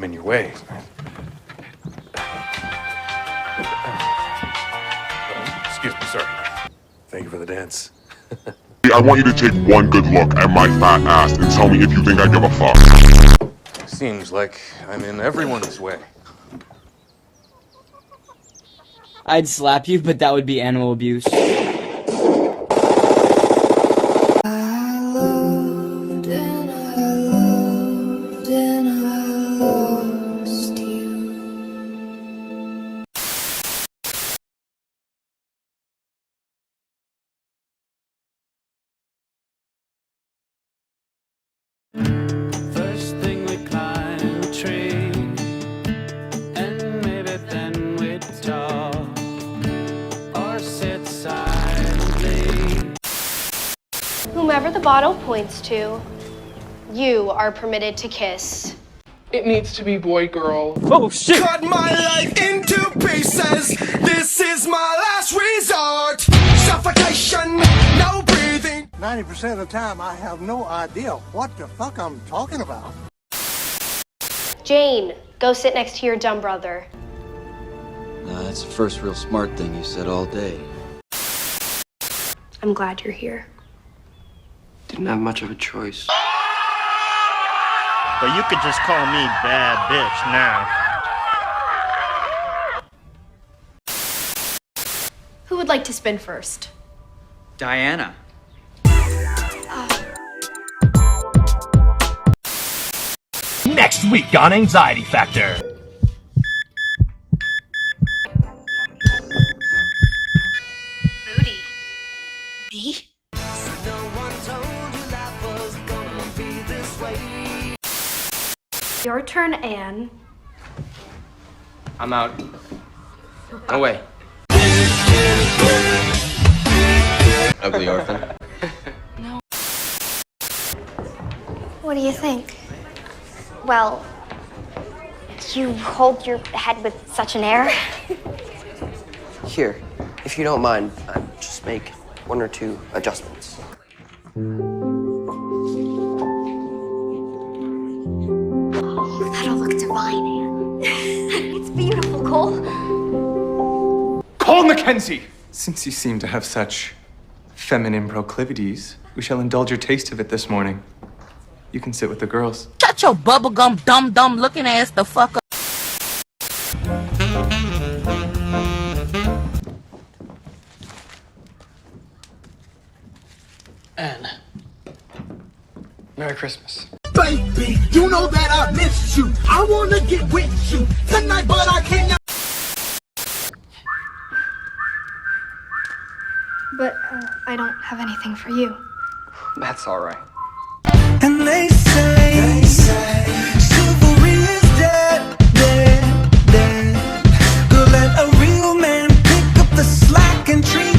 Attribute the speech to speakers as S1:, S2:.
S1: I'm in your way. Excuse me, sorry. Thank you for the dance.
S2: I want you to take one good look at my fat ass and tell me if you think I give a fuck.
S1: Seems like I'm in everyone's way.
S3: I'd slap you, but that would be animal abuse.
S4: First thing we climb a tree, and maybe then we'd talk, or sit silently.
S5: Whomever the bottle points to, you are permitted to kiss.
S6: It needs to be boy-girl.
S3: Oh shit!
S7: Cut my life into pieces. This is my last resort. Suffocation, no breathing.
S8: 90% of the time, I have no idea what the fuck I'm talking about.
S5: Jane, go sit next to your dumb brother.
S9: That's the first real smart thing you said all day.
S5: I'm glad you're here.
S9: Didn't have much of a choice.
S10: But you could just call me bad bitch now.
S5: Who would like to spin first?
S3: Diana.
S10: Next week on Anxiety Factor.
S5: Moody. Me? Your turn, Anne.
S6: I'm out. No way.
S9: Ugly orphan.
S5: What do you think? Well, you hold your head with such an air.
S11: Here, if you don't mind, I'll just make one or two adjustments.
S5: That'll look divine, Anne. It's beautiful, Cole.
S6: Cole Mackenzie! Since you seem to have such feminine proclivities, we shall indulge your taste of it this morning. You can sit with the girls.
S12: Shut your bubblegum dumb looking ass the fuck up.
S6: Anne. Merry Christmas.
S7: Baby, you know that I miss you. I wanna get with you tonight, but I cannot.
S5: But I don't have anything for you.
S6: That's all right.
S7: And they say chivalry is dead. Go let a real man pick up the slack and treat